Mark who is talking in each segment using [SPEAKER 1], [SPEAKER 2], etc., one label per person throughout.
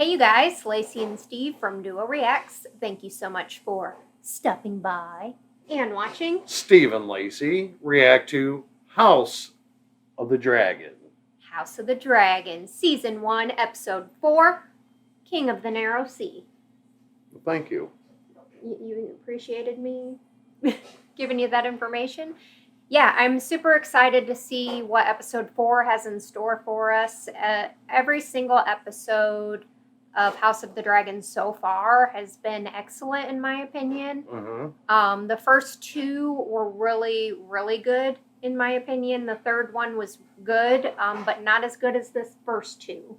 [SPEAKER 1] Hey you guys, Lacey and Steve from Duo Reacts. Thank you so much for stopping by and watching.
[SPEAKER 2] Steve and Lacey react to House of the Dragon.
[SPEAKER 1] House of the Dragon, Season 1, Episode 4, King of the Narrow Sea.
[SPEAKER 2] Well, thank you.
[SPEAKER 1] You appreciated me giving you that information? Yeah, I'm super excited to see what Episode 4 has in store for us. Every single episode of House of the Dragon so far has been excellent in my opinion.
[SPEAKER 2] Mm-hmm.
[SPEAKER 1] The first two were really, really good in my opinion. The third one was good, but not as good as this first two.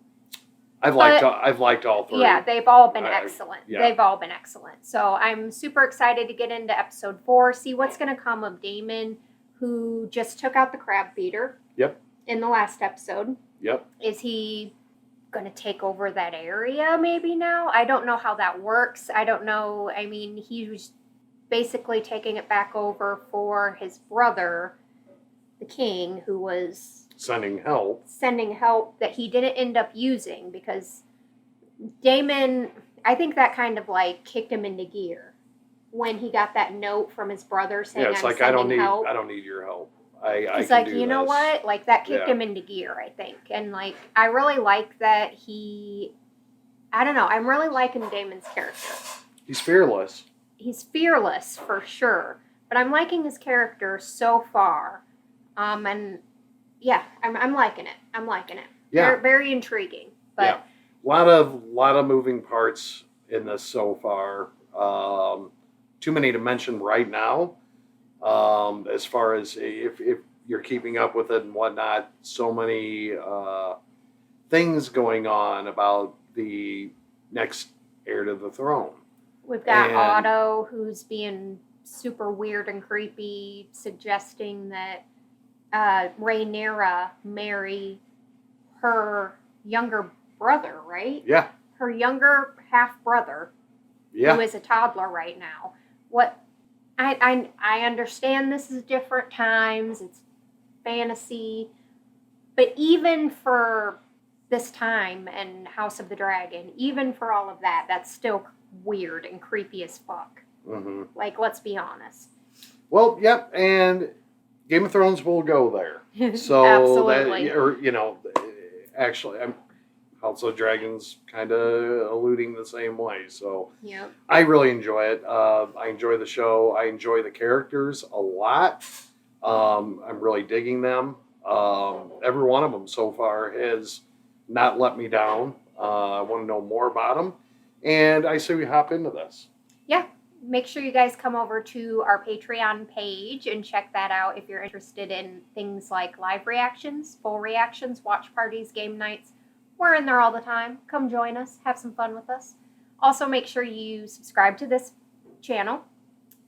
[SPEAKER 2] I've liked all three.
[SPEAKER 1] Yeah, they've all been excellent.
[SPEAKER 2] Yeah.
[SPEAKER 1] They've all been excellent. So I'm super excited to get into Episode 4, see what's going to come of Daemon, who just took out the crab feeder.
[SPEAKER 2] Yep.
[SPEAKER 1] In the last episode.
[SPEAKER 2] Yep.
[SPEAKER 1] Is he going to take over that area maybe now? I don't know how that works. I don't know. I mean, he was basically taking it back over for his brother, the king, who was
[SPEAKER 2] Sending help
[SPEAKER 1] that he didn't end up using because Daemon, I think that kind of like kicked him into gear when he got that note from his brother saying,
[SPEAKER 2] yeah, it's like I don't need your help.
[SPEAKER 1] He's like, you know what? Like that kicked him into gear, I think. And like I really like that I don't know, I'm really liking Daemon's character.
[SPEAKER 2] He's fearless.
[SPEAKER 1] He's fearless for sure. But I'm liking his character so far. And yeah, I'm liking it. I'm liking it.
[SPEAKER 2] Yeah.
[SPEAKER 1] Very, very intriguing. But
[SPEAKER 2] yeah. lot of moving parts in this so far. Too many to mention right now. As far as if you're keeping up with it and whatnot, so many things going on about the next heir to the throne.
[SPEAKER 1] We've got Otto, who's being super weird and creepy, suggesting that Rhaenyra marry her younger brother, right?
[SPEAKER 2] Yeah.
[SPEAKER 1] Her younger half-brother, who is a toddler right now. What I understand this is different times, it's fantasy, but even for this time and House of the Dragon, even for all of that, that's still weird and creepy as fuck.
[SPEAKER 2] Mm-hmm.
[SPEAKER 1] Like, let's be honest.
[SPEAKER 2] Well, yep, and Game of Thrones will go there. So
[SPEAKER 1] absolutely.
[SPEAKER 2] Actually, House of Dragons kind of alluding the same way. So
[SPEAKER 1] yep.
[SPEAKER 2] I really enjoy it. I enjoy the show. I enjoy the characters a lot. I'm really digging them. Every one of them so far has not let me down. I want to know more about them. And I say we hop into this.
[SPEAKER 1] Yeah. Make sure you guys come over to our Patreon page and check that out if you're interested in things like live reactions, full reactions, watch parties, game nights. We're in there all the time. Come join us. Have some fun with us. Also, make sure you subscribe to this channel.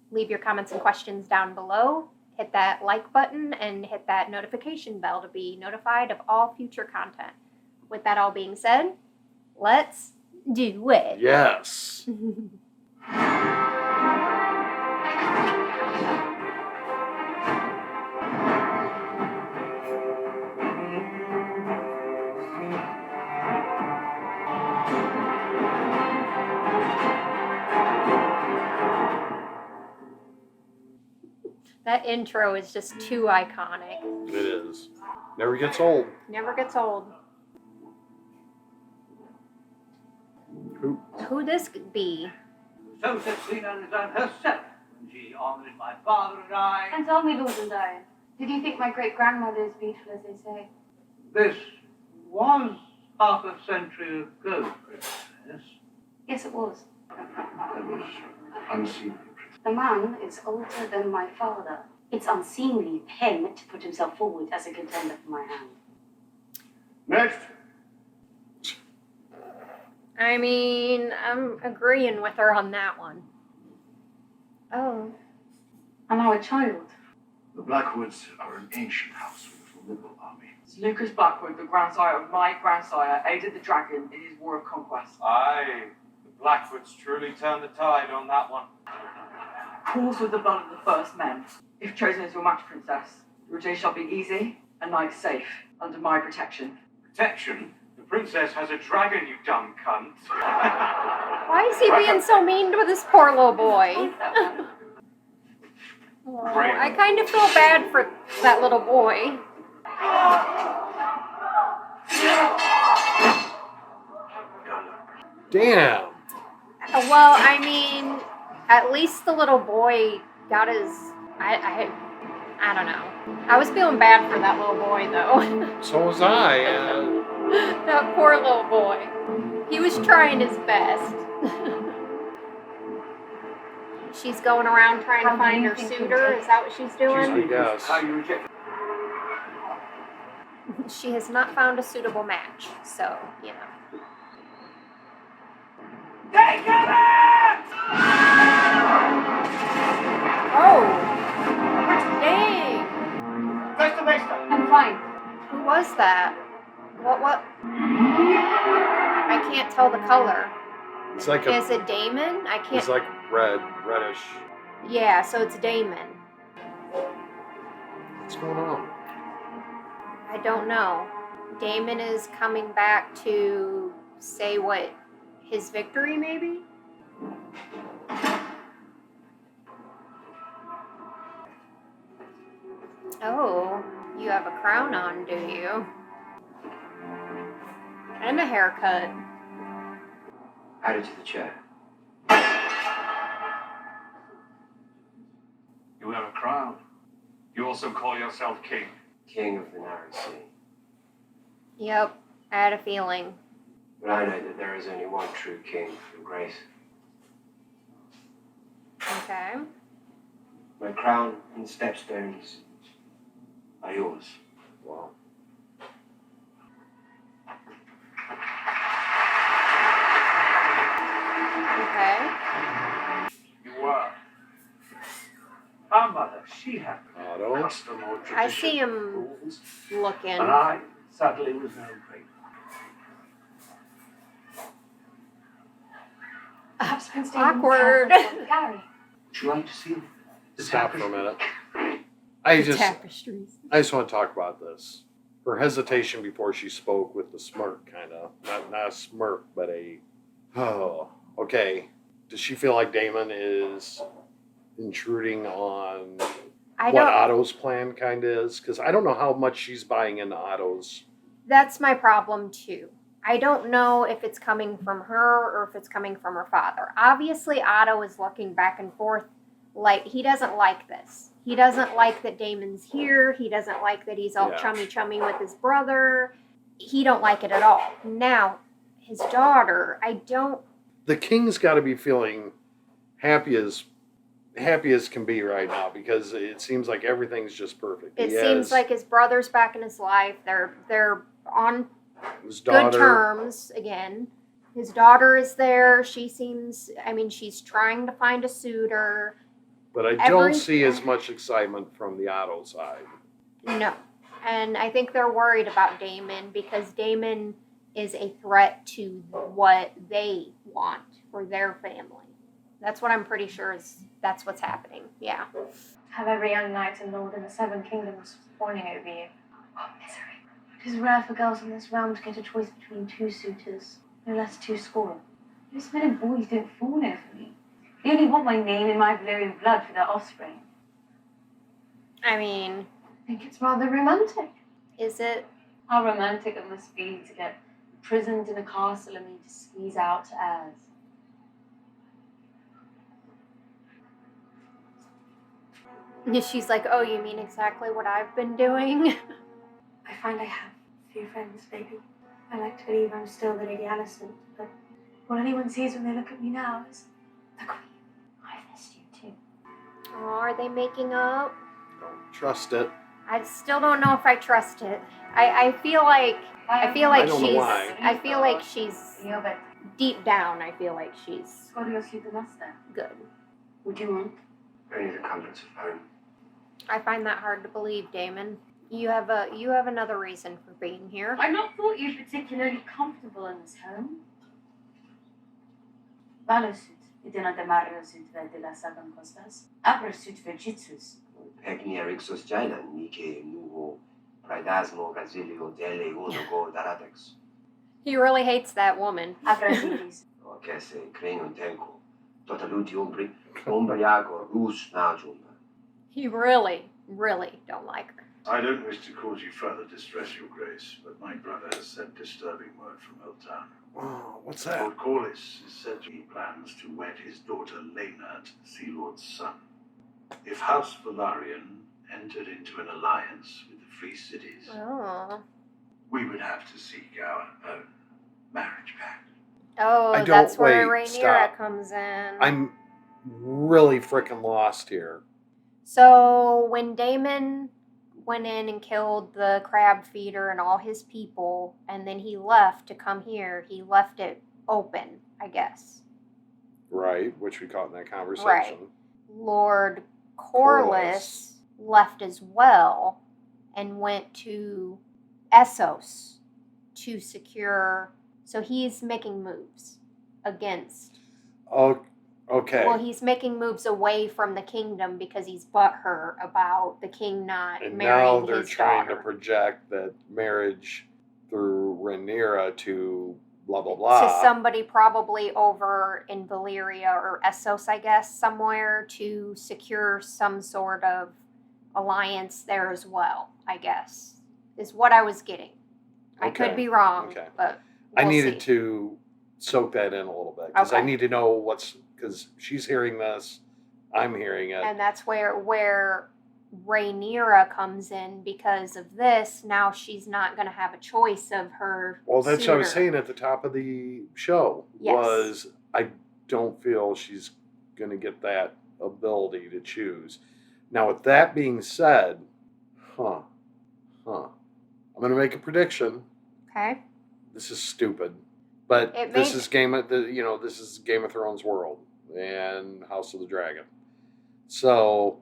[SPEAKER 1] Leave your comments and questions down below. Hit that like button and hit that notification bell to be notified of all future content. With that all being said, let's do it.
[SPEAKER 2] Yes.
[SPEAKER 1] That intro is just too iconic.
[SPEAKER 2] It is. Never gets old.
[SPEAKER 1] Never gets old. Who this could be?
[SPEAKER 3] So said Queen Elizabeth herself, when she honoured my father and I.
[SPEAKER 4] And tell me, Lord and I, did you think my great-grandmother is beautiful, as they say?
[SPEAKER 3] This was half a century ago, Princess.
[SPEAKER 4] Yes, it was.
[SPEAKER 3] That was unseemly.
[SPEAKER 4] The man is older than my father. It's unseemly of him to put himself forward as a contender for my hand.
[SPEAKER 3] Next.
[SPEAKER 1] I mean, I'm agreeing with her on that one. Oh.
[SPEAKER 4] Am I a child?
[SPEAKER 5] The Blackwoods are an ancient house with a formidable army.
[SPEAKER 6] Lucas Blackwood, the grandsire of my grandsire, aided the dragon in his war of conquest.
[SPEAKER 7] Aye, the Blackwoods truly turned the tide on that one.
[SPEAKER 6] Pools with the blood of the first men. If chosen as your match, Princess, your day shall be easy and night safe under my protection.
[SPEAKER 5] Protection? The
[SPEAKER 7] princess has a dragon, you dumb cunt.
[SPEAKER 1] Why is he being so mean to this poor little boy? Oh, I kind of feel bad for that little boy.
[SPEAKER 2] Damn.
[SPEAKER 1] Well, I mean, at least the little boy got his. I don't know. I was feeling bad for that little boy though.
[SPEAKER 2] So was I.
[SPEAKER 1] That poor little boy. He was trying his best. She's going around trying to find her suitor. Is that what she's
[SPEAKER 2] I
[SPEAKER 1] doing?
[SPEAKER 2] guess.
[SPEAKER 7] How you reject?
[SPEAKER 1] She has not found a suitable match, so you know.
[SPEAKER 7] Take it!
[SPEAKER 1] Oh, dang!
[SPEAKER 4] I'm fine.
[SPEAKER 1] Who was that? What? I can't tell the color.
[SPEAKER 2] It's like
[SPEAKER 1] Is it Damon? I can't.
[SPEAKER 2] It's like reddish.
[SPEAKER 1] Yeah, so it's Damon.
[SPEAKER 2] What's going on?
[SPEAKER 1] I don't know. Damon is coming back to say what his victory, maybe? Oh, you have a crown on, do you? And a haircut.
[SPEAKER 8] Add it to the chair.
[SPEAKER 7] You wear a crown. You also call yourself king.
[SPEAKER 8] King of the Narrow Sea.
[SPEAKER 1] Yep, I had a feeling.
[SPEAKER 8] But I know that there is only one true king from Grace.
[SPEAKER 1] Okay.
[SPEAKER 8] My crown and stepstones are yours.
[SPEAKER 2] Wow.
[SPEAKER 1] Okay.
[SPEAKER 7] You were. Our mother, she had
[SPEAKER 2] Otto.
[SPEAKER 7] custom or tradition.
[SPEAKER 1] I see him
[SPEAKER 7] rules,
[SPEAKER 1] looking.
[SPEAKER 7] and I sadly was no great.
[SPEAKER 4] Perhaps Prince
[SPEAKER 1] Awkward.
[SPEAKER 4] Gary.
[SPEAKER 7] Would you like to see the
[SPEAKER 2] Stop for a
[SPEAKER 7] tapestry?
[SPEAKER 2] minute. I just
[SPEAKER 1] Tapestries.
[SPEAKER 2] want to talk about this. Her hesitation before she spoke with the smirk, kind of. Not a smirk, but a, oh, okay. Does she feel like Damon is intruding on
[SPEAKER 1] I
[SPEAKER 2] what
[SPEAKER 1] don't.
[SPEAKER 2] Otto's plan kind of is? Because I don't know how much she's buying into Otto's.
[SPEAKER 1] That's my problem too. I don't know if it's coming from her or if it's coming from her father. Obviously, Otto is looking back and forth. Like, he doesn't like this. He doesn't like that Damon's here. He doesn't like that he's all
[SPEAKER 2] Yeah.
[SPEAKER 1] chummy with his brother. He don't like it at all. Now, his daughter, I don't.
[SPEAKER 2] The king's got to be feeling happy as can be right now, because it seems like everything's just perfect.
[SPEAKER 1] It
[SPEAKER 2] He
[SPEAKER 1] seems
[SPEAKER 2] has
[SPEAKER 1] like his brother's back in his life. They're on
[SPEAKER 2] his
[SPEAKER 1] good
[SPEAKER 2] daughter.
[SPEAKER 1] terms again. His daughter is there. She seems. I mean, she's trying to find a suitor.
[SPEAKER 2] But I don't see as much excitement from the Otto side.
[SPEAKER 1] No. And I think they're worried about Damon because Damon is a threat to what they want for their family. That's what I'm pretty sure that's what's happening. Yeah.
[SPEAKER 4] Have every young knight and lord in the Seven Kingdoms fawning over you. Oh, misery. It is rare for girls in this realm to get a choice between two suitors, no less 2 Those men and boys don't fawn over me. They only want my name and my Valerian blood for their offspring.
[SPEAKER 1] I mean,
[SPEAKER 4] I think it's rather romantic.
[SPEAKER 1] is it?
[SPEAKER 4] How romantic it must be to get imprisoned in a castle and then to squeeze out heirs.
[SPEAKER 1] She's like, oh, you mean exactly what I've been doing?
[SPEAKER 4] I find I have few friends, baby. I like to believe I'm still the Lady Alicent, but what anyone sees when they look at me now is the Queen. I've missed you too.
[SPEAKER 1] Oh, are they making up?
[SPEAKER 2] Don't trust it.
[SPEAKER 1] I still don't know if I trust it. I feel like
[SPEAKER 2] I don't know why.
[SPEAKER 1] I feel like she's
[SPEAKER 4] Io beh,
[SPEAKER 1] deep down. I feel like she's
[SPEAKER 4] scoriously the master.
[SPEAKER 1] good.
[SPEAKER 4] Would you want?
[SPEAKER 8] Only the comforts of home.
[SPEAKER 1] I find that hard to believe, Damon. You have another reason for being here.
[SPEAKER 4] I've not thought you particularly comfortable in this home. Valosut, idena Mariosut vedela sagan costas. Abrosut vegitsus.
[SPEAKER 8] Pegni erixos jailan, nike nuvo, praidasmo gazilio dele unogo daradex.
[SPEAKER 1] He really hates that woman.
[SPEAKER 4] Aggressivities.
[SPEAKER 8] Che se crino in tenco, tota luti ombriaco rus najum.
[SPEAKER 1] He really, really don't like her.
[SPEAKER 5] I don't wish to cause you further distress, Your Grace, but my brother has sent disturbing word from Eltan.
[SPEAKER 2] Oh, what's that?
[SPEAKER 5] Lord Corliss is said to be plans to wed his daughter Lena to the Sea Lord's son. If House Valarian entered into an alliance with the Free Cities,
[SPEAKER 1] Oh.
[SPEAKER 5] we would have to seek our own marriage pact.
[SPEAKER 1] Oh,
[SPEAKER 2] I don't-
[SPEAKER 1] that's where
[SPEAKER 2] wait,
[SPEAKER 1] Rhaenyra
[SPEAKER 2] stop.
[SPEAKER 1] comes in.
[SPEAKER 2] I'm really freaking lost here.
[SPEAKER 1] So when Daemon went in and killed the crab feeder and all his people, and then he left to come here, he left it open, I guess.
[SPEAKER 2] Right, which we caught in that conversation.
[SPEAKER 1] Right. Lord Corliss left as well and went to Essos to secure. So he's making moves against.
[SPEAKER 2] Oh, okay.
[SPEAKER 1] Well, he's making moves away from the kingdom because he's butthurt about the king not
[SPEAKER 2] And
[SPEAKER 1] marrying
[SPEAKER 2] now they're
[SPEAKER 1] his
[SPEAKER 2] trying
[SPEAKER 1] daughter.
[SPEAKER 2] to project that marriage through Rhaenyra to blah, blah, blah.
[SPEAKER 1] To somebody probably over in Valyria or Essos, I guess, somewhere to secure some sort of alliance there as well, I guess, is what I was getting. I
[SPEAKER 2] Okay.
[SPEAKER 1] could be wrong,
[SPEAKER 2] Okay.
[SPEAKER 1] but
[SPEAKER 2] I
[SPEAKER 1] we'll
[SPEAKER 2] needed
[SPEAKER 1] see.
[SPEAKER 2] to soak that in a little bit because I
[SPEAKER 1] Okay.
[SPEAKER 2] need to know because she's hearing this, I'm hearing it.
[SPEAKER 1] And that's where Rhaenyra comes in because of this. Now she's not going to have a choice of her.
[SPEAKER 2] Well, that's what I was
[SPEAKER 1] suitor.
[SPEAKER 2] saying at the top of the show.
[SPEAKER 1] Yes.
[SPEAKER 2] Was I don't feel she's going to get that ability to choose. Now, with that being said, I'm going to make a prediction.
[SPEAKER 1] Okay.
[SPEAKER 2] This is stupid, but
[SPEAKER 1] It
[SPEAKER 2] this
[SPEAKER 1] may-
[SPEAKER 2] is this is Game of Thrones world and House of the Dragon. So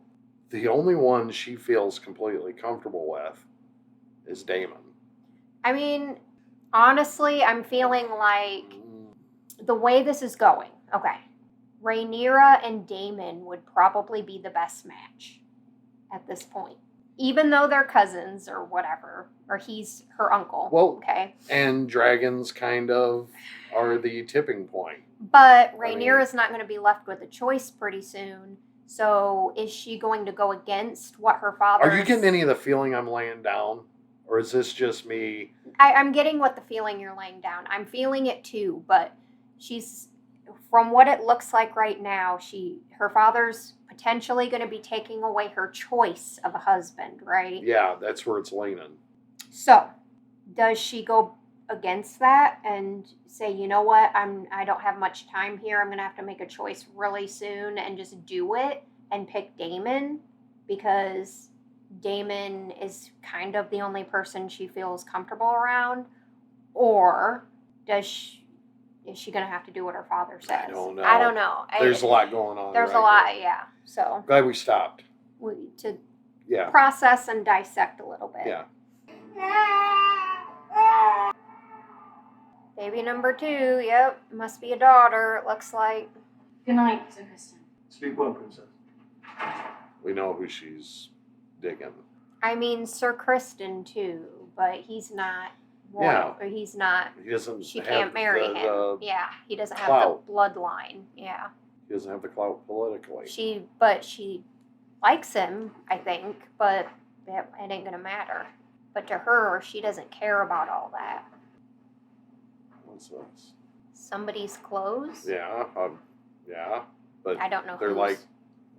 [SPEAKER 2] the only one she feels completely comfortable with is Daemon.
[SPEAKER 1] I mean, honestly, I'm feeling like the way this is going. Okay. Rhaenyra and Daemon would probably be the best match at this point. Even though they're cousins or whatever, or he's her uncle.
[SPEAKER 2] Well,
[SPEAKER 1] okay.
[SPEAKER 2] And dragons kind of are the tipping point.
[SPEAKER 1] But Rhaenyra's not going to be left with a choice pretty soon. So is she going to go against what her father?
[SPEAKER 2] Are you getting any of the feeling I'm laying down? Or is this just me?
[SPEAKER 1] I'm getting what the feeling you're laying down. I'm feeling it too, but she's, from what it looks like right now, her father's potentially going to be taking away her choice of a husband, right?
[SPEAKER 2] Yeah, that's where it's leaning.
[SPEAKER 1] So, does she go against that and say, you know what, I don't have much time here. I'm going to have to make a choice really soon and just do it and pick Daemon because Daemon is kind of the only person she feels comfortable around? Or is she going to have to do what her father says?
[SPEAKER 2] I don't know.
[SPEAKER 1] know.
[SPEAKER 2] There's a lot going on.
[SPEAKER 1] There's
[SPEAKER 2] right
[SPEAKER 1] a lot,
[SPEAKER 2] here.
[SPEAKER 1] yeah. So,
[SPEAKER 2] Glad we stopped.
[SPEAKER 1] to
[SPEAKER 2] Yeah.
[SPEAKER 1] process and dissect a little bit.
[SPEAKER 2] Yeah.
[SPEAKER 1] Baby number 2, yep, must be a daughter, it looks like.
[SPEAKER 4] Good night, Sir Kristen.
[SPEAKER 5] Sleep well, Princess.
[SPEAKER 2] We know who she's digging.
[SPEAKER 1] I mean, Sir Kristen too, but he's not royal,
[SPEAKER 2] Yeah.
[SPEAKER 1] or he's not.
[SPEAKER 2] He doesn't
[SPEAKER 1] She
[SPEAKER 2] have
[SPEAKER 1] can't marry
[SPEAKER 2] the,
[SPEAKER 1] him. Yeah, he doesn't
[SPEAKER 2] clout.
[SPEAKER 1] have the bloodline. Yeah,
[SPEAKER 2] He doesn't have the clout politically.
[SPEAKER 1] she likes him, I think, but it ain't gonna matter. But to her, she doesn't care about all that.
[SPEAKER 2] What's this?
[SPEAKER 1] Somebody's clothes.
[SPEAKER 2] Yeah. Yeah. But
[SPEAKER 1] I don't know.
[SPEAKER 2] they're
[SPEAKER 1] whose.
[SPEAKER 2] like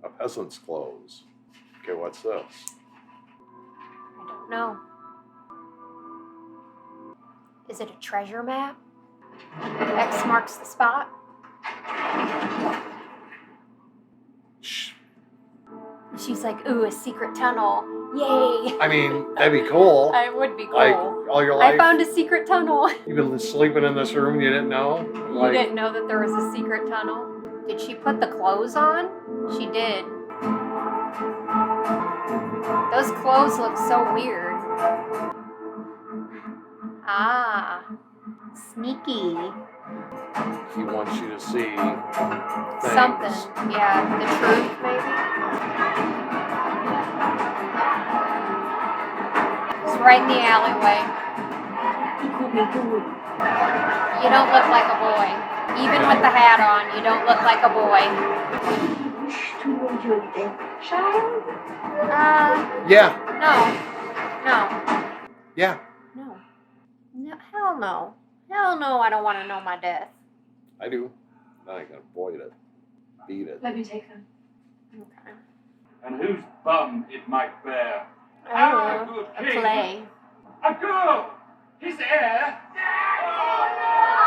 [SPEAKER 2] a peasant's clothes. Okay, what's this?
[SPEAKER 1] I don't know. Is it a treasure map? X marks the spot.
[SPEAKER 2] Shh.
[SPEAKER 1] She's like, ooh, a secret tunnel. Yay.
[SPEAKER 2] I mean, that'd be cool.
[SPEAKER 1] It would be cool.
[SPEAKER 2] Like all your
[SPEAKER 1] I
[SPEAKER 2] life,
[SPEAKER 1] found a secret tunnel.
[SPEAKER 2] you've been sleeping in this room. You didn't know.
[SPEAKER 1] You didn't know that there was a secret tunnel? Did she put the clothes on? She did. Those clothes look so weird. Ah. Sneaky.
[SPEAKER 2] He wants you to see things.
[SPEAKER 1] Something. Yeah, the truth maybe. It's right in the alleyway.
[SPEAKER 4] He called me fool.
[SPEAKER 1] You don't look like a boy. Even with the hat on, you don't look like a boy.
[SPEAKER 4] Told you anything, child?
[SPEAKER 2] Yeah.
[SPEAKER 1] No.
[SPEAKER 2] Yeah.
[SPEAKER 1] No, hell no. Hell no, I don't want to know my death.
[SPEAKER 2] I do. Now I can avoid it. Beat it.
[SPEAKER 4] Let me take them.
[SPEAKER 1] Okay.
[SPEAKER 7] And whose bum it might bear.
[SPEAKER 1] Oh,
[SPEAKER 7] good
[SPEAKER 1] a
[SPEAKER 7] king.
[SPEAKER 1] play.
[SPEAKER 7] A girl! His heir!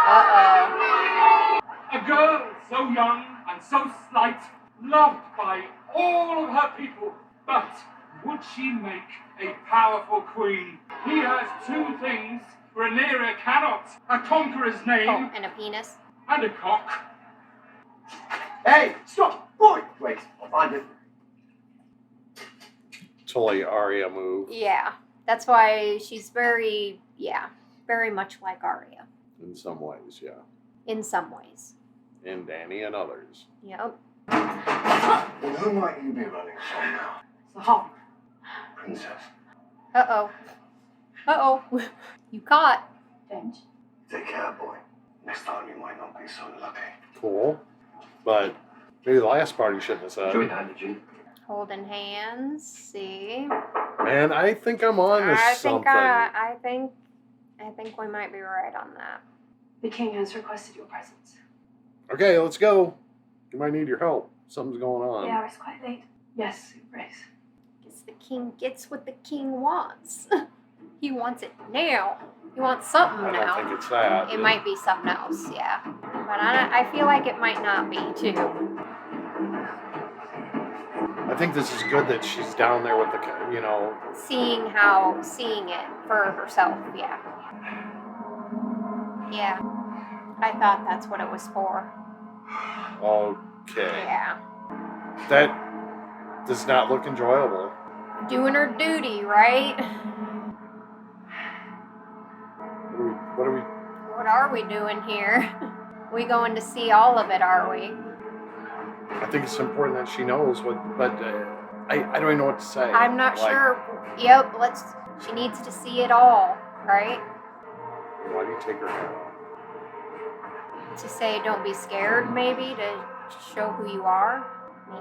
[SPEAKER 1] Uh-oh.
[SPEAKER 7] A girl so young and so slight, loved by all of her people. But would she make a powerful queen? He has two things Rhaenyra cannot. A conqueror's name
[SPEAKER 1] Oh, and a penis.
[SPEAKER 7] and a cock.
[SPEAKER 8] Hey, stop! Boy! Wait, I'll find it.
[SPEAKER 2] Totally Arya move.
[SPEAKER 1] Yeah. That's why she's very much like Arya.
[SPEAKER 2] In some ways, yeah.
[SPEAKER 1] In some ways.
[SPEAKER 2] And Danny and others.
[SPEAKER 1] Yep.
[SPEAKER 8] Well, who might you be running from now?
[SPEAKER 6] It's the hawk.
[SPEAKER 8] Princess.
[SPEAKER 1] Uh-oh. You caught.
[SPEAKER 6] Don't.
[SPEAKER 8] Take care, boy. Next time you might not be so lucky.
[SPEAKER 2] Cool. But maybe the last part you shouldn't have said.
[SPEAKER 8] Enjoy that, did you?
[SPEAKER 1] Holding hands. See.
[SPEAKER 2] Man, I think I'm on to something.
[SPEAKER 1] I think we might be right on that.
[SPEAKER 4] The king has requested your presence.
[SPEAKER 2] Okay, let's go. You might need your help. Something's going on.
[SPEAKER 4] The hour is quite late. Yes, Your Grace.
[SPEAKER 1] Guess the king gets what the king wants. He wants it now. He wants something
[SPEAKER 2] I
[SPEAKER 1] now.
[SPEAKER 2] don't think it's that.
[SPEAKER 1] It might be something else, yeah. But I feel like it might not be, too.
[SPEAKER 2] I think this is good that she's down there with the,
[SPEAKER 1] Seeing it for herself, yeah. Yeah. I thought that's what it was for.
[SPEAKER 2] Okay.
[SPEAKER 1] Yeah.
[SPEAKER 2] That does not look enjoyable.
[SPEAKER 1] Doing her duty, right? What are we doing here? We going to see all of it, are we?
[SPEAKER 2] I think it's important that she knows what, but I don't even know what to say.
[SPEAKER 1] I'm not sure. Yep, she needs to see it all, right?
[SPEAKER 2] Why do you take her hat off?
[SPEAKER 1] To say don't be scared, maybe, to show who you are,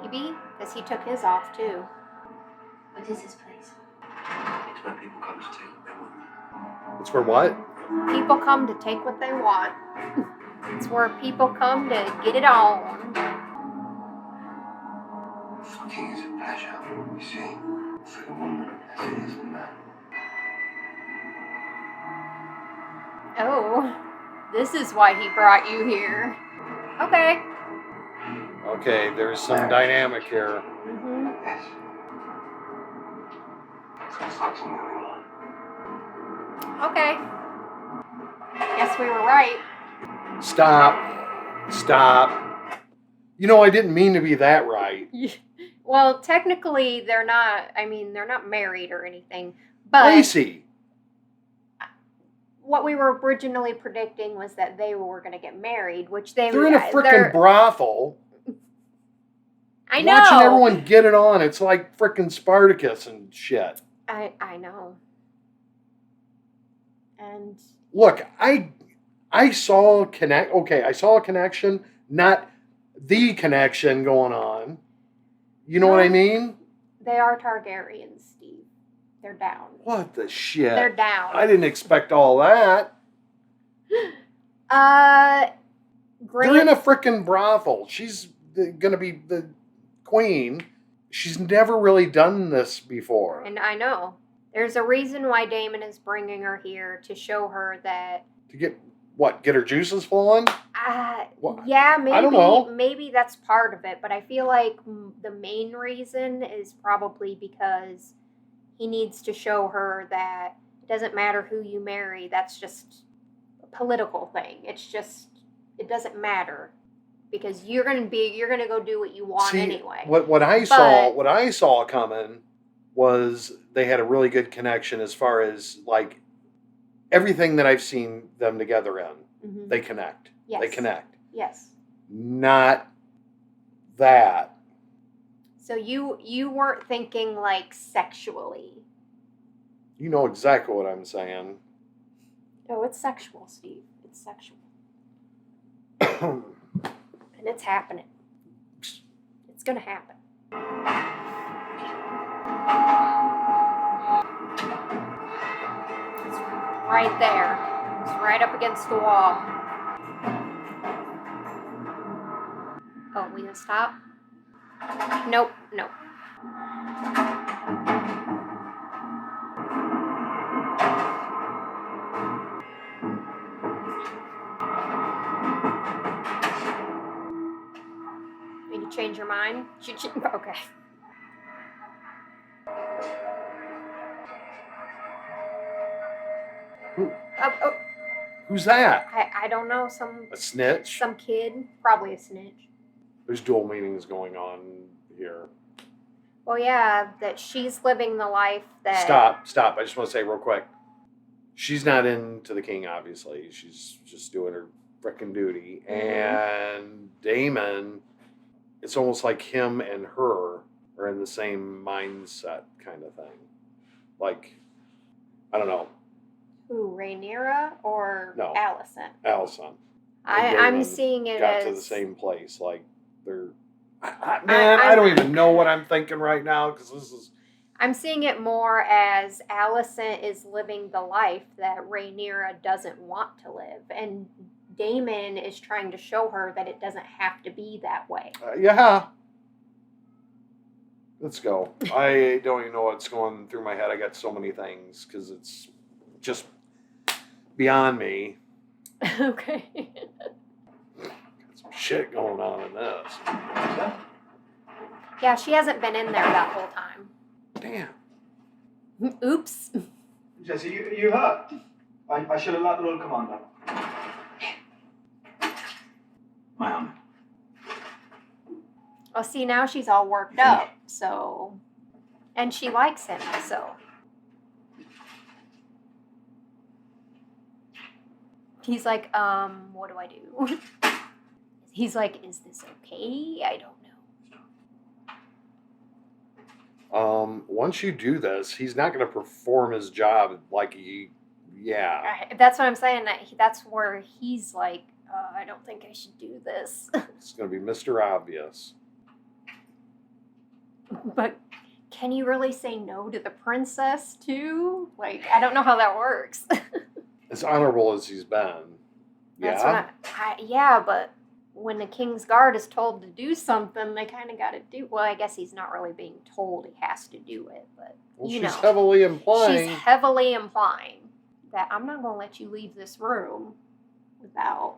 [SPEAKER 1] maybe, because he took his off too.
[SPEAKER 4] What is this place?
[SPEAKER 8] It's where people come to take what they want.
[SPEAKER 2] It's for what?
[SPEAKER 1] People come to take what they want. It's where people come to get it on.
[SPEAKER 8] Fucking is a pleasure, you see, for the woman as it is the man.
[SPEAKER 1] Oh, this is why he brought you here. Okay.
[SPEAKER 2] Okay, there's some dynamic here.
[SPEAKER 1] Mm-hmm.
[SPEAKER 8] Yes. There's something going on.
[SPEAKER 1] Okay. Guess we were right.
[SPEAKER 2] Stop. I didn't mean to be that right.
[SPEAKER 1] Well, technically, they're not married or anything. But
[SPEAKER 2] Lacey.
[SPEAKER 1] What we were originally predicting was that they were going to get married, which
[SPEAKER 2] They're in a freaking brothel.
[SPEAKER 1] I know.
[SPEAKER 2] Watching everyone get it on. It's like freaking Spartacus and shit.
[SPEAKER 1] I know. And
[SPEAKER 2] look, I saw a connection, not the connection going on. You know what I mean?
[SPEAKER 1] They are Targaryens, Steve. They're down.
[SPEAKER 2] What the shit?
[SPEAKER 1] They're down.
[SPEAKER 2] I didn't expect all that. They're in a freaking brothel. She's gonna be the queen. She's never really done this before.
[SPEAKER 1] And I know. There's a reason why Daemon is bringing her here, to show her that...
[SPEAKER 2] To get her juices flowing?
[SPEAKER 1] Yeah, maybe.
[SPEAKER 2] I don't know.
[SPEAKER 1] Maybe that's part of it, but I feel like the main reason is probably because he needs to show her that it doesn't matter who you marry. That's just a political thing. It's just, it doesn't matter. Because you're gonna go do what you want anyway.
[SPEAKER 2] What I saw coming was they had a really good connection as far as like everything that I've seen them together in. Mm-hmm. They connect.
[SPEAKER 1] Yes.
[SPEAKER 2] They connect.
[SPEAKER 1] Yes.
[SPEAKER 2] Not that.
[SPEAKER 1] So you weren't thinking like sexually.
[SPEAKER 2] You know exactly what I'm saying.
[SPEAKER 1] No, it's sexual, Steve. It's sexual. And it's happening. It's gonna happen. It's right there. It's right up against the wall. Oh, we gonna stop? Nope, nope. Did you change your mind? Okay. Oh,
[SPEAKER 2] Who's that?
[SPEAKER 1] I don't know.
[SPEAKER 2] A snitch?
[SPEAKER 1] Some kid. Probably a snitch.
[SPEAKER 2] There's dual meanings going on here.
[SPEAKER 1] Well, yeah, that she's living the life that...
[SPEAKER 2] Stop. I just want to say real quick. She's not into the king, obviously. She's just doing her frickin' duty. And Damon, it's almost like him and her are in the same mindset kind of thing. Like, I don't know.
[SPEAKER 1] Who, Rhaenyra or
[SPEAKER 2] No.
[SPEAKER 1] Allison?
[SPEAKER 2] Allison.
[SPEAKER 1] I'm seeing it
[SPEAKER 2] got
[SPEAKER 1] as...
[SPEAKER 2] to the same place. Like, they're... I don't even know what I'm thinking right now because this is...
[SPEAKER 1] I'm seeing it more as Allison is living the life that Rhaenyra doesn't want to live. And Damon is trying to show her that it doesn't have to be that way.
[SPEAKER 2] Yeah. Let's go. I don't even know what's going through my head. I got so many things because it's just beyond me.
[SPEAKER 1] Okay.
[SPEAKER 2] Got some shit going on in this.
[SPEAKER 1] Yeah, she hasn't been in there that whole time.
[SPEAKER 2] Damn.
[SPEAKER 1] Oops.
[SPEAKER 9] Jesse, you hurt? I should have let the roll commander.
[SPEAKER 5] My arm.
[SPEAKER 1] Oh, see, now she's all worked up, so... And she likes him, so... He's like, what do I do? He's like, is this okay? I don't know.
[SPEAKER 2] Once you do this, he's not going to perform his job like he... Yeah.
[SPEAKER 1] That's what I'm saying. That's where he's like, I don't think I should do this.
[SPEAKER 2] It's going to be Mr. Obvious.
[SPEAKER 1] But can you really say no to the princess, too? Like, I don't know how that works.
[SPEAKER 2] As honorable as he's been.
[SPEAKER 1] That's
[SPEAKER 2] Yeah?
[SPEAKER 1] yeah, but when the King's Guard is told to do something, they kind of got to do... Well, I guess he's not really being told he has to do it, but,
[SPEAKER 2] Well,
[SPEAKER 1] you
[SPEAKER 2] she's
[SPEAKER 1] know.
[SPEAKER 2] heavily implying...
[SPEAKER 1] She's heavily implying that I'm not going to let you leave this room without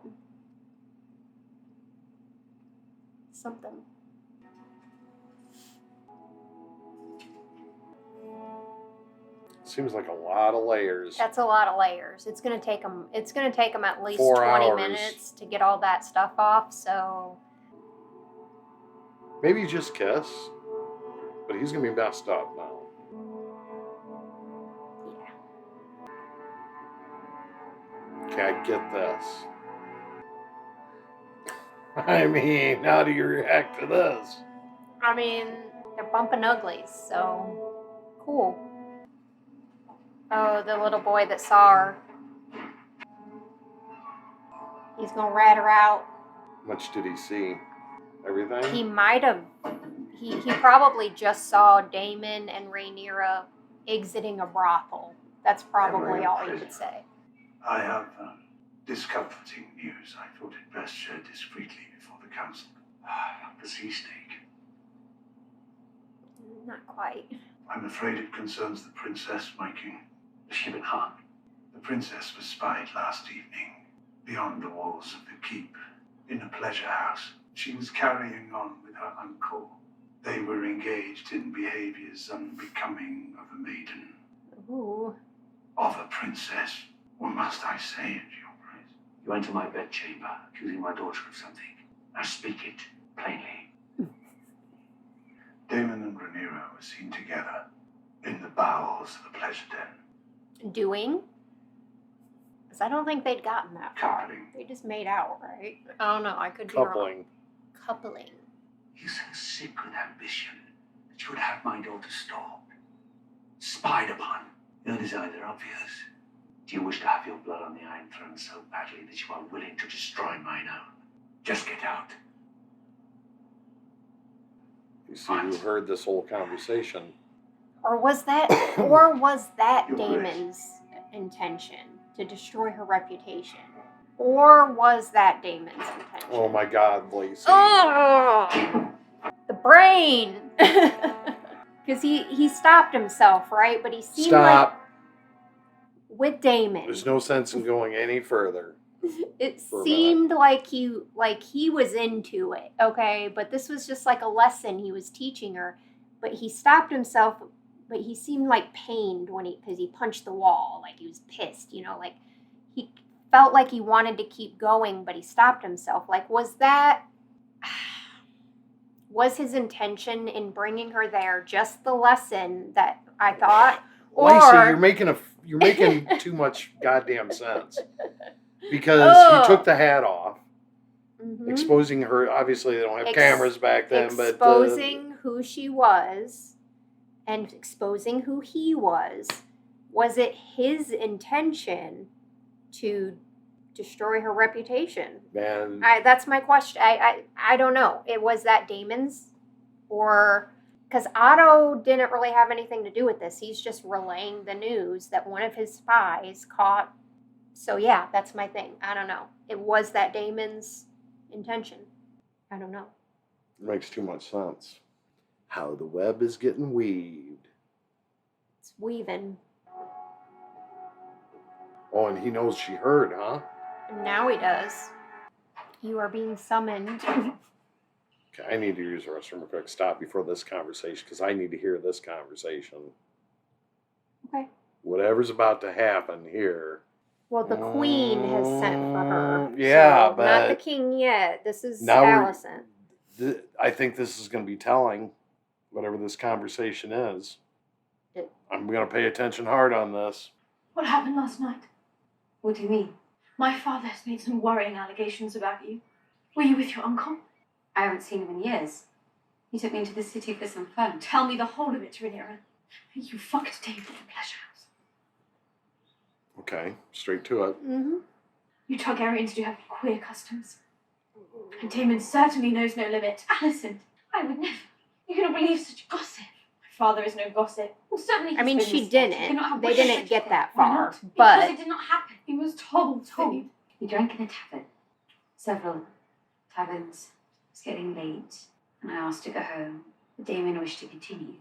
[SPEAKER 1] something.
[SPEAKER 2] Seems like a lot of layers.
[SPEAKER 1] That's a lot of layers. It's going to take them at least
[SPEAKER 2] 4
[SPEAKER 1] 20
[SPEAKER 2] hours.
[SPEAKER 1] minutes to get all that stuff off, so...
[SPEAKER 2] Maybe just kiss. But he's going to be messed up now.
[SPEAKER 1] Yeah.
[SPEAKER 2] Okay, I get this. I mean, how do you react to this?
[SPEAKER 1] I mean, they're bumping uglies, so cool. Oh, the little boy that saw her. He's gonna rat her out.
[SPEAKER 2] Much did he see? Everything?
[SPEAKER 1] He might have. He probably just saw Damon and Rhaenyra exiting a brothel. That's probably all he could say.
[SPEAKER 5] I have discomforting news. I thought it best shared discreetly before the council. The sea snake.
[SPEAKER 1] Not quite.
[SPEAKER 5] I'm afraid it concerns the princess, my king.
[SPEAKER 3] Has she been harmed?
[SPEAKER 5] The princess was spied last evening, beyond the walls of the keep, in a pleasure house. She was carrying on with her uncle. They were engaged in behaviors unbecoming of a maiden.
[SPEAKER 1] Ooh.
[SPEAKER 5] Of a princess. What must I say in your praise?
[SPEAKER 3] You enter my bedchamber, accusing my daughter of something. Now speak it plainly.
[SPEAKER 5] Damon and Rhaenyra were seen together in the bowels of the pleasure den.
[SPEAKER 1] Doing? Because I don't think they'd gotten that far.
[SPEAKER 5] Coupling.
[SPEAKER 1] They just made out, right? I don't know. I could be
[SPEAKER 2] Coupling.
[SPEAKER 1] wrong. Coupling.
[SPEAKER 3] You so sick with ambition that you would have my daughter stalked, spied upon. Your designs are obvious.
[SPEAKER 5] Do you wish to have your blood on the Iron Throne so badly that you are willing to destroy mine own? Just get out.
[SPEAKER 2] You see who heard this whole conversation.
[SPEAKER 1] Or was that Damon's intention to destroy her reputation? Or was that Damon's intention?
[SPEAKER 2] Oh my God, Lacey.
[SPEAKER 1] Oh, the brain. Because he stopped himself, right? But he seemed like with Damon.
[SPEAKER 2] There's no sense in going any further.
[SPEAKER 1] It seemed like he was into it, okay? But this was just like a lesson he was teaching her. But he stopped himself, but he seemed like pained because he punched the wall, like he was pissed, like he felt like he wanted to keep going, but he stopped himself. Like, was his intention in bringing her there just the lesson that I thought?
[SPEAKER 2] Lacey, you're making too much goddamn sense. Because he took the hat off, exposing her. Obviously, they don't have cameras back then,
[SPEAKER 1] exposing who she was and exposing who he was. Was it his intention to destroy her reputation?
[SPEAKER 2] Man,
[SPEAKER 1] that's my question. I don't know. Was that Damon's, or because Otto didn't really have anything to do with this. He's just relaying the news that one of his spies caught. So yeah, that's my thing. I don't know. Was that Damon's intention? I don't know.
[SPEAKER 2] It makes too much sense. How the web is getting weaved.
[SPEAKER 1] It's weaving.
[SPEAKER 2] Oh, and he knows she heard, huh?
[SPEAKER 1] And now he does. You are being summoned.
[SPEAKER 2] Okay, I need to use the restroom real quick. Stop before this conversation, because I need to hear this conversation.
[SPEAKER 1] Okay.
[SPEAKER 2] Whatever's about to happen here.
[SPEAKER 1] Well, the queen has sent for her.
[SPEAKER 2] Yeah,
[SPEAKER 1] so
[SPEAKER 2] but
[SPEAKER 1] not the king yet. This is
[SPEAKER 2] now
[SPEAKER 1] Allison.
[SPEAKER 2] I think this is going to be telling, whatever this conversation is. I'm going to pay attention hard on this.
[SPEAKER 4] What happened last night? What do you mean? My father has made some worrying allegations about you. Were you with your uncle?
[SPEAKER 10] I haven't seen him in years. He took me into the city for some fun.
[SPEAKER 4] Tell me the whole of it, Rhaenyra. You fucked David in a pleasure house.
[SPEAKER 2] Okay, straight to it.
[SPEAKER 4] Mm-hmm. You Targaryens do have queer customs. And Damon certainly knows no limit. Allison, I would never. You cannot believe such gossip. My father is no gossip. Well, certainly.
[SPEAKER 1] I mean, she didn't. They didn't get that
[SPEAKER 4] Why
[SPEAKER 1] far.
[SPEAKER 4] not?
[SPEAKER 1] But
[SPEAKER 4] Because it did not happen. He was told.
[SPEAKER 10] We drank in a tavern. Several taverns. It was getting late, and I asked to go home. But Damon wished to continue.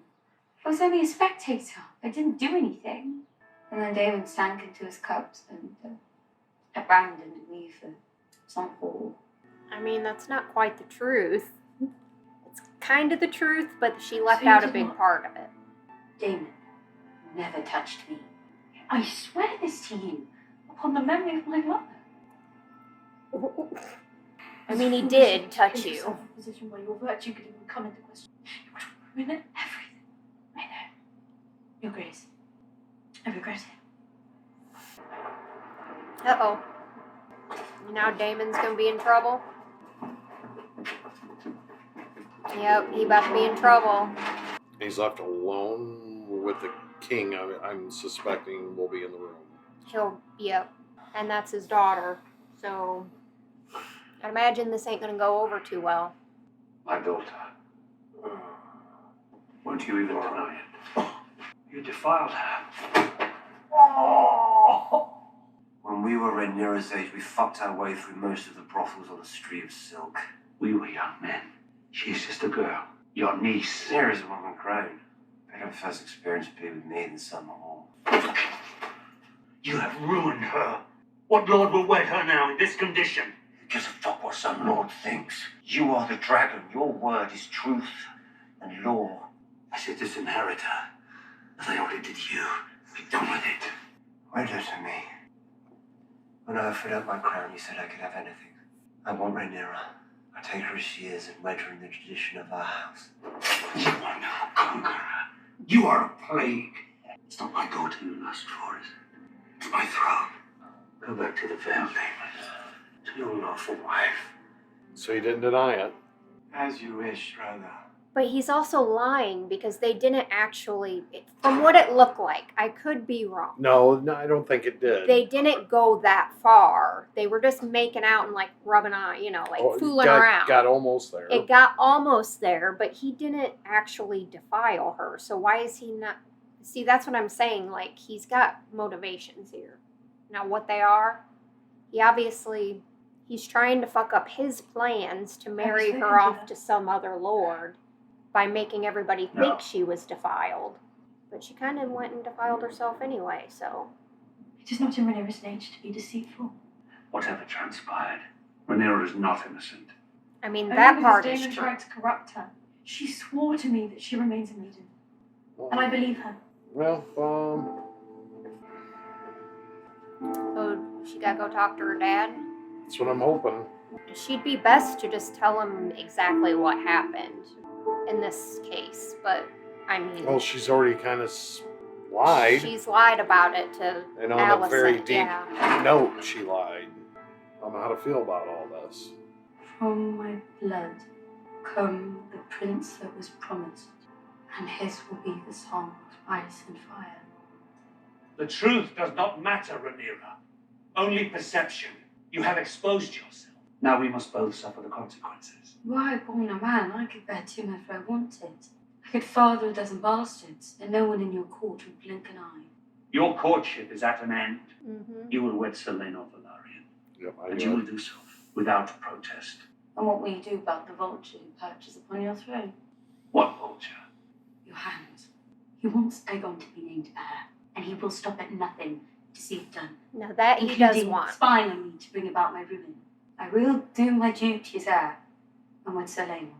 [SPEAKER 10] I was only a spectator. I didn't do anything. And then Damon sank into his cups and abandoned me for some fool.
[SPEAKER 1] I mean, that's not quite the truth. It's kind of the truth, but she left
[SPEAKER 4] So you
[SPEAKER 1] out a
[SPEAKER 4] did
[SPEAKER 1] big
[SPEAKER 4] not-
[SPEAKER 1] part of it.
[SPEAKER 10] Damon never touched me.
[SPEAKER 4] I swear this to you, upon the memory of my mother.
[SPEAKER 1] I mean, he did touch
[SPEAKER 4] Place
[SPEAKER 1] you.
[SPEAKER 4] yourself in a position where your virtue could even come into question. You would ruin everything. I know. Your Grace. I regret it.
[SPEAKER 1] Uh-oh. Now Damon's gonna be in trouble. Yep, he about to be in trouble.
[SPEAKER 2] He's left alone with the king. I'm suspecting will be in the room.
[SPEAKER 1] Yep. And that's his daughter. So, I'd imagine this ain't gonna go over too well.
[SPEAKER 5] My daughter. Won't you even deny it? You defiled her.
[SPEAKER 8] When we were Rhaenyra's age, we fucked our way through most of the brothels on the Street of Silk.
[SPEAKER 5] We were young men. She's just a girl. Your niece.
[SPEAKER 8] Rhaenyra's a woman grown. Better first experience be with me than some more.
[SPEAKER 5] You have ruined her. What lord will wed her now in this condition?
[SPEAKER 8] Who gives a fuck what some lord thinks? You are the dragon. Your word is truth and law.
[SPEAKER 5] I said disinherit her, as I already did you. Be done with it.
[SPEAKER 8] Wed her to me. When I offered up my crown, you said I could have anything. I want Rhaenyra. I take her as she is and wed her in the tradition of our house.
[SPEAKER 5] You are no conqueror. You are a plague. It's not my daughter you lust for, is it? It's my throne. Go back to the Vale, Damon. To your lawful wife.
[SPEAKER 2] So he didn't deny it.
[SPEAKER 5] As you wish, brother.
[SPEAKER 1] But he's also lying because they didn't actually, from what it looked like, I could be wrong.
[SPEAKER 2] No, I don't think it did.
[SPEAKER 1] They didn't go that far. They were just making out and like rubbing on, fooling around.
[SPEAKER 2] Got almost there.
[SPEAKER 1] It got almost there, but he didn't actually defile her. So why is he not? See, that's what I'm saying. Like, he's got motivations here. Now, what they are, he's trying to fuck up his plans to marry her off to some other lord by making everybody think she was defiled. But she kind of went and defiled herself anyway, so.
[SPEAKER 4] It is not in Rhaenyra's nature to be deceitful.
[SPEAKER 5] Whatever transpired, Rhaenyra is not innocent.
[SPEAKER 1] I mean, that part is
[SPEAKER 4] Daemon
[SPEAKER 1] true.
[SPEAKER 4] tried to corrupt her. She swore to me that she remains a maiden. And I believe her.
[SPEAKER 2] Well,
[SPEAKER 1] Oh, she gotta go talk to her dad?
[SPEAKER 2] that's what I'm hoping.
[SPEAKER 1] She'd be best to just tell him exactly what happened in this case, but I mean...
[SPEAKER 2] Well, she's already kind of lied.
[SPEAKER 1] She's lied about it to
[SPEAKER 2] And on
[SPEAKER 1] Allison,
[SPEAKER 2] a very deep
[SPEAKER 1] yeah.
[SPEAKER 2] note, she lied. I don't know how to feel about all this.
[SPEAKER 10] From my blood come the prince that was promised, and his will be the song of ice and fire.
[SPEAKER 3] The truth does not matter, Rhaenyra. Only perception. You have exposed yourself. Now we must both suffer the consequences.
[SPEAKER 10] Were I born a man, I could bear too much if I wanted. I could father a dozen bastards, and no one in your court would blink an eye.
[SPEAKER 3] Your courtship is at an end.
[SPEAKER 1] Mm-hmm.
[SPEAKER 3] You will wed Selene or Valerian.
[SPEAKER 2] Yep,
[SPEAKER 3] And you will do so without protest.
[SPEAKER 10] And what will you do about the vulture who perches upon your throne?
[SPEAKER 3] What vulture?
[SPEAKER 10] Your hand. He wants Aegon to be named heir, and he will stop at nothing to see it done.
[SPEAKER 1] Now that he does
[SPEAKER 10] including
[SPEAKER 1] want.
[SPEAKER 10] spying on me to bring about my ruin. I will do my duty as heir, and with Selene,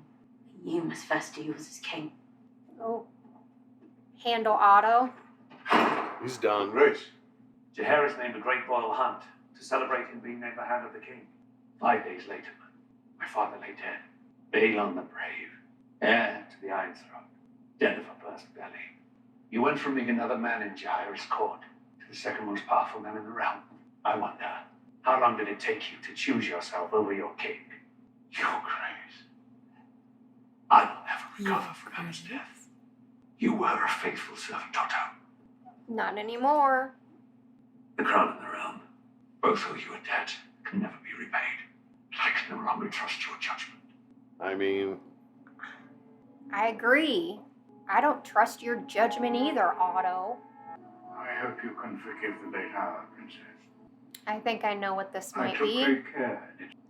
[SPEAKER 10] you must first do yours as king.
[SPEAKER 1] Oh. Handle Otto.
[SPEAKER 2] He's done.
[SPEAKER 5] Grace.
[SPEAKER 3] Jaehaerys named a great royal hunt to celebrate him being named the Hand of the King. 5 days later, my father lay dead. Balon the Brave, heir to the Iron Throne, dead of a burst belly. You went from being another man in Jaehaerys' court to the second most powerful man in the realm. I wonder, how long did it take you to choose yourself over your king?
[SPEAKER 5] Your Grace.
[SPEAKER 3] I will never recover from Emma's death.
[SPEAKER 5] You were a faithful servant, Otto.
[SPEAKER 1] Not anymore.
[SPEAKER 3] The crown and the realm.
[SPEAKER 5] Both owe you a debt can never be repaid. But I can no longer trust your judgment.
[SPEAKER 2] I mean,
[SPEAKER 1] I agree. I don't trust your judgment either, Otto.
[SPEAKER 5] I hope you can forgive the late hour, Princess.
[SPEAKER 1] I think I know what this
[SPEAKER 5] I
[SPEAKER 1] might
[SPEAKER 5] took
[SPEAKER 1] be.
[SPEAKER 5] great care.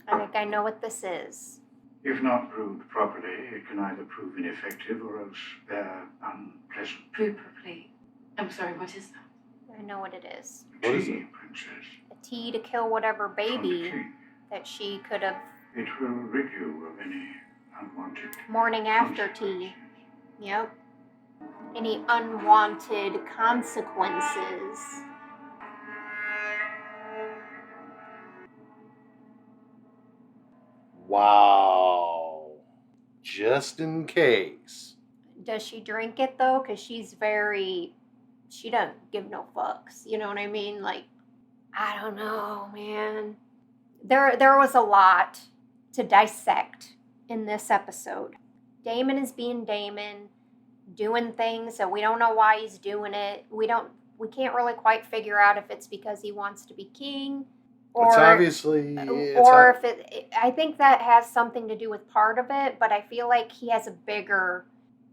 [SPEAKER 1] I think I know what this is.
[SPEAKER 5] If not proved properly, it can either prove ineffective or else bear unpleasant.
[SPEAKER 10] Prove properly. I'm sorry, what is that?
[SPEAKER 1] I know what it is.
[SPEAKER 2] What is
[SPEAKER 5] Tea,
[SPEAKER 2] it?
[SPEAKER 5] Princess.
[SPEAKER 1] A tea to kill whatever
[SPEAKER 5] From the
[SPEAKER 1] baby
[SPEAKER 5] king.
[SPEAKER 1] that she could have.
[SPEAKER 5] It will rid you of any unwanted
[SPEAKER 1] Morning after tea. Yep. Any unwanted consequences.
[SPEAKER 2] wow. Just in case.
[SPEAKER 1] Does she drink it though? Because she doesn't give no fucks. You know what I mean? Like, I don't know, man. There was a lot to dissect in this episode. Daemon is being Daemon, doing things that we don't know why he's doing it. We can't really quite figure out if it's because he wants to be king, or
[SPEAKER 2] It's obviously...
[SPEAKER 1] or if I think that has something to do with part of it, but I feel like he has a bigger...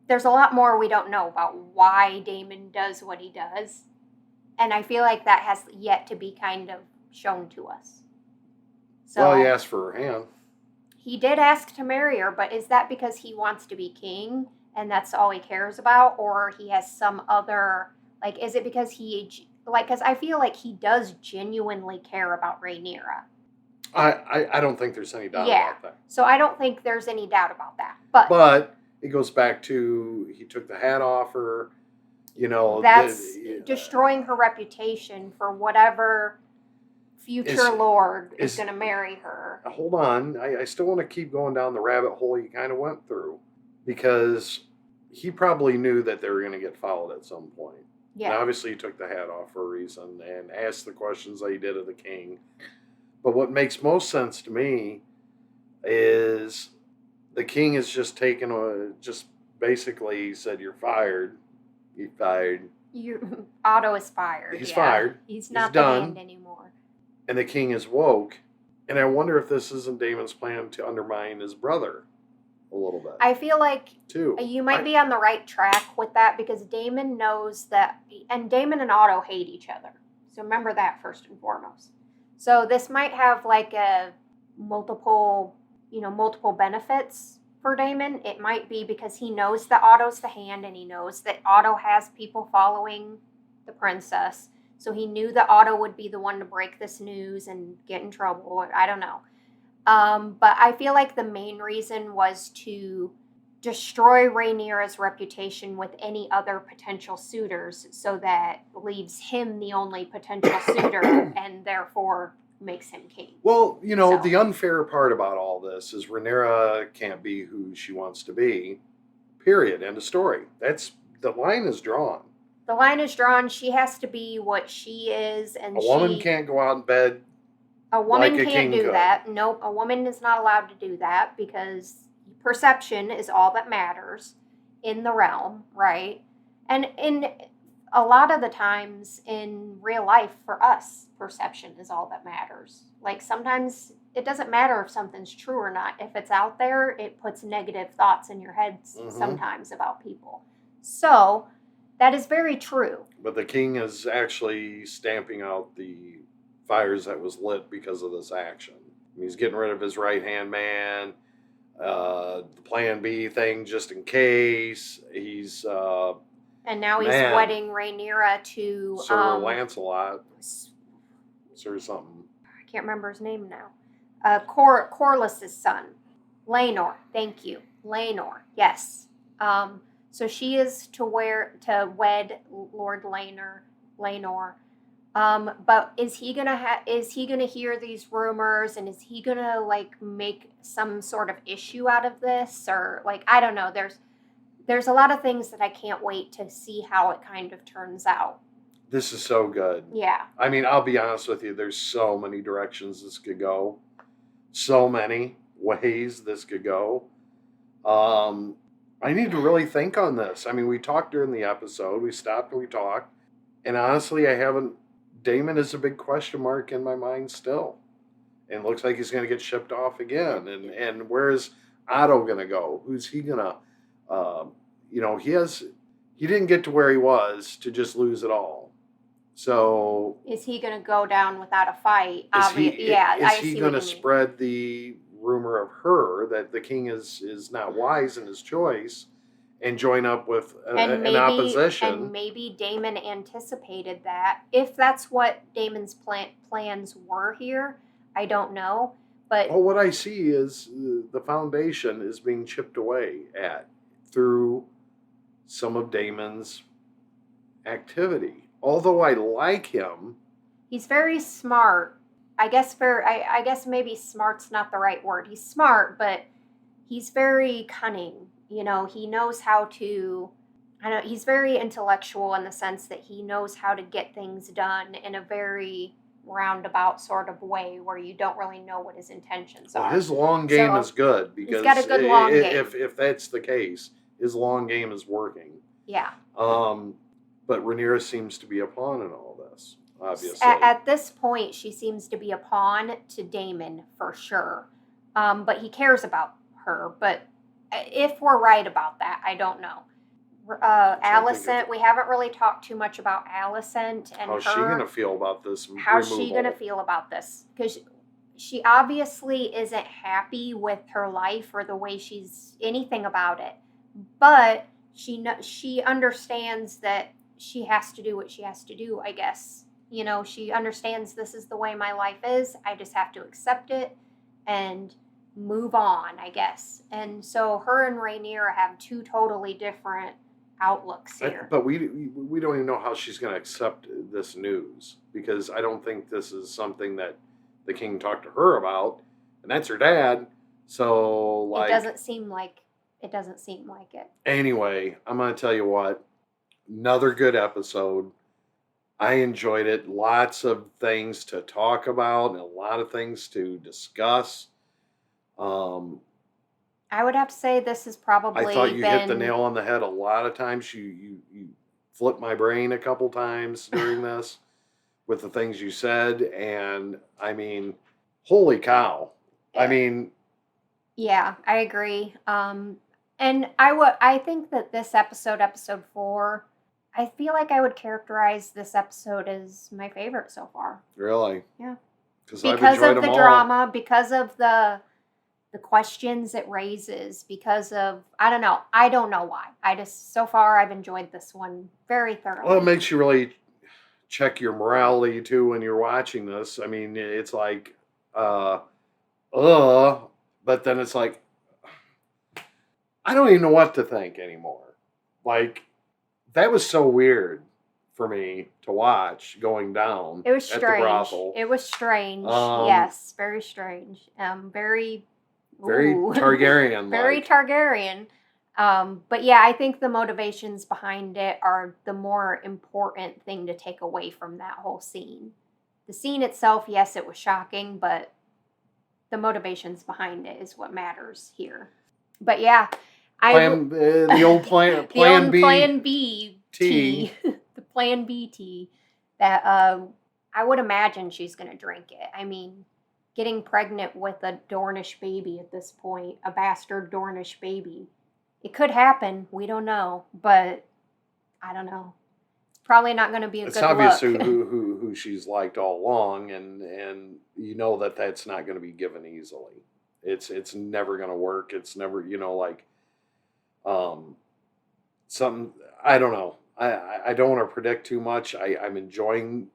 [SPEAKER 1] There's a lot more we don't know about why Daemon does what he does. And I feel like that has yet to be kind of shown to us. So
[SPEAKER 2] well, he asked for her hand.
[SPEAKER 1] he did ask to marry her, but is that because he wants to be king and that's all he cares about? Or he has some other... Like, is it because because I feel like he does genuinely care about Rhaenyra.
[SPEAKER 2] I don't think there's any doubt about that.
[SPEAKER 1] So I don't think there's any doubt about that. But
[SPEAKER 2] it goes back to he took the hat off her,
[SPEAKER 1] that's destroying her reputation for whatever future lord is going to marry her.
[SPEAKER 2] Hold on. I still want to keep going down the rabbit hole you kind of went through. Because he probably knew that they were going to get followed at some point.
[SPEAKER 1] Yeah.
[SPEAKER 2] And obviously he took the hat off for a reason and asked the questions that he did of the king. But what makes most sense to me is the king is just basically said, "You're fired." He fired.
[SPEAKER 1] Otto is fired.
[SPEAKER 2] He's fired.
[SPEAKER 1] He's not
[SPEAKER 2] He's
[SPEAKER 1] the
[SPEAKER 2] done.
[SPEAKER 1] hand anymore.
[SPEAKER 2] And the king is woke. And I wonder if this isn't Damon's plan to undermine his brother a little bit.
[SPEAKER 1] I feel like
[SPEAKER 2] too.
[SPEAKER 1] You might be on the right track with that because Damon knows that, and Damon and Otto hate each other. So remember that first and foremost. So this might have like a multiple benefits for Damon. It might be because he knows that Otto's the hand and he knows that Otto has people following the princess. So he knew that Otto would be the one to break this news and get in trouble. I don't know. But I feel like the main reason was to destroy Rhaenyra's reputation with any other potential suitors so that leaves him the only potential suitor and therefore makes him king.
[SPEAKER 2] Well, the unfair part about all this is Rhaenyra can't be who she wants to be. Period. End of story. The line is drawn.
[SPEAKER 1] The line is drawn. She has to be what she is, and
[SPEAKER 2] a woman can't go out in bed.
[SPEAKER 1] A woman
[SPEAKER 2] like
[SPEAKER 1] can't do that. Nope, a woman is not allowed to do that because perception is all that matters in the realm, right? And in a lot of the times in real life for us, perception is all that matters. Like sometimes it doesn't matter if something's true or not. If it's out there, it puts negative thoughts in your head sometimes about people. So that is very true.
[SPEAKER 2] But the king is actually stamping out the fires that was lit because of this action. He's getting rid of his right-hand man, the plan B thing just in case. He's
[SPEAKER 1] and now he's wedding Rhaenyra to
[SPEAKER 2] Sir Lancelot. Sir something.
[SPEAKER 1] I can't remember his name now. Corlys's son. Laenor. Thank you. Laenor. Yes. So she is to wed Lord Laenor. But is he gonna hear these rumors and is he gonna like make some sort of issue out of this, or like I don't know. There's a lot of things that I can't wait to see how it kind of turns out.
[SPEAKER 2] This is so good.
[SPEAKER 1] Yeah.
[SPEAKER 2] I mean, I'll be honest with you. There's so many directions this could go. So many ways this could go. I need to really think on this. I mean, we talked during the episode. We stopped and we talked. And honestly, Damon is a big question mark in my mind still. And it looks like he's going to get shipped off again. And where is Otto going to go? Who's he going to... he didn't get to where he was to just lose it all. So...
[SPEAKER 1] Is he going to go down without a fight?
[SPEAKER 2] Is he going to spread the rumor of her that the king is not wise in his choice and join up with an opposition?
[SPEAKER 1] And maybe Damon anticipated that. If that's what Damon's plans were here, I don't know. But
[SPEAKER 2] what I see is the foundation is being chipped away at through some of Damon's activity. Although I like him,
[SPEAKER 1] he's very smart. I guess maybe smart's not the right word. He's smart, but he's very cunning. He knows how to. He's very intellectual in the sense that he knows how to get things done in a very roundabout sort of way where you don't really know what his intentions are.
[SPEAKER 2] His long game is good because
[SPEAKER 1] he's got a good long game.
[SPEAKER 2] If that's the case, his long game is working.
[SPEAKER 1] Yeah.
[SPEAKER 2] But Rhaenyra seems to be a pawn in all this, obviously.
[SPEAKER 1] At this point, she seems to be a pawn to Damon for sure. But he cares about her. But if we're right about that, I don't know. Alicent, we haven't really talked too much about Alicent and
[SPEAKER 2] how's she going to feel about this
[SPEAKER 1] How's she going to feel about this? Because she obviously isn't happy with her life or the way she's anything about it. But she understands that she has to do what she has to do, I guess. She understands this is the way my life is. I just have to accept it and move on, I guess. And so her and Rhaenyra have two totally different outlooks here.
[SPEAKER 2] But we don't even know how she's going to accept this news, because I don't think this is something that the king talked to her about, and that's her dad. So
[SPEAKER 1] it doesn't seem like it.
[SPEAKER 2] Anyway, I'm going to tell you what, another good episode. I enjoyed it. Lots of things to talk about and a lot of things to discuss.
[SPEAKER 1] I would have to say this has probably
[SPEAKER 2] I thought you
[SPEAKER 1] been...
[SPEAKER 2] hit the nail on the head a lot of times. You flipped my brain a couple times during this with the things you said. And I mean, holy cow. I mean...
[SPEAKER 1] Yeah, I agree. And I think that this episode 4, I feel like I would characterize this episode as my favorite so far.
[SPEAKER 2] Really?
[SPEAKER 1] Yeah.
[SPEAKER 2] Because
[SPEAKER 1] of the drama, because of the questions it raises, because of, I don't know why. So far I've enjoyed this one very thoroughly.
[SPEAKER 2] Well, it makes you really check your morality too when you're watching this. I mean, it's like, but then it's like, I don't even know what to think anymore. Like, that was so weird for me to watch going down.
[SPEAKER 1] It was
[SPEAKER 2] at
[SPEAKER 1] strange.
[SPEAKER 2] the brothel.
[SPEAKER 1] It was strange. Yes, very strange. Very
[SPEAKER 2] Targaryen.
[SPEAKER 1] Very Targaryen. But yeah, I think the motivations behind it are the more important thing to take away from that whole scene. The scene itself, yes, it was shocking, but the motivations behind it is what matters here. But yeah,
[SPEAKER 2] the old plan B.
[SPEAKER 1] Plan B tea. The Plan B tea. That I would imagine she's going to drink it. I mean, getting pregnant with a Dornish baby at this point, a bastard Dornish baby. It could happen. We don't know. But I don't know. It's probably not going to be a good look.
[SPEAKER 2] It's obvious who she's liked all along, and you know that's not going to be given easily. It's never going to work. It's never, like, something, I don't know. I don't want to predict too much. I'm enjoying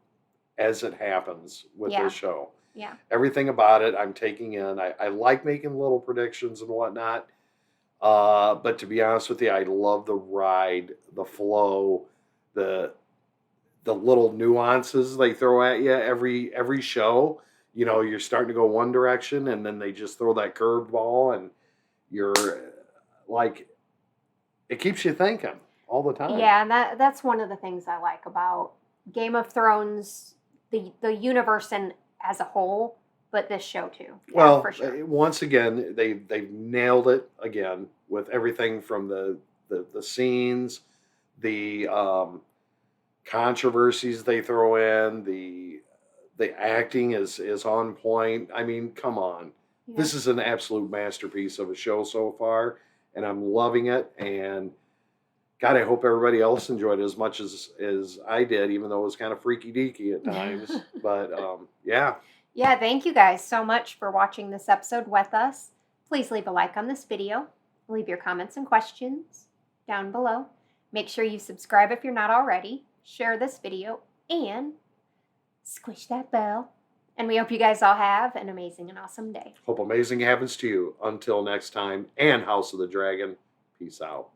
[SPEAKER 2] as it happens with this show.
[SPEAKER 1] Yeah.
[SPEAKER 2] Everything about it I'm taking in. I like making little predictions and whatnot. But to be honest with you, I love the ride, the flow, the little nuances they throw at you every show. You're starting to go one direction, and then they just throw that curved ball, and you're like, it keeps you thinking all the time.
[SPEAKER 1] Yeah, and that's one of the things I like about Game of Thrones, the universe as a whole, but this show too. Yeah,
[SPEAKER 2] well,
[SPEAKER 1] for sure.
[SPEAKER 2] Once again, they've nailed it again with everything from the scenes, the controversies they throw in, the acting is on point. I mean, come on. Yeah. This is an absolute masterpiece of a show so far, and I'm loving it. And God, I hope everybody else enjoyed it as much as I did, even though it was kind of freaky deaky at times. But yeah.
[SPEAKER 1] Yeah, thank you guys so much for watching this episode with us. Please leave a like on this video. Leave your comments and questions down below. Make sure you subscribe if you're not already. Share this video and squish that bell. And we hope you guys all have an amazing and awesome day.
[SPEAKER 2] Hope amazing happens to you. Until next time, and House of the Dragon, peace out.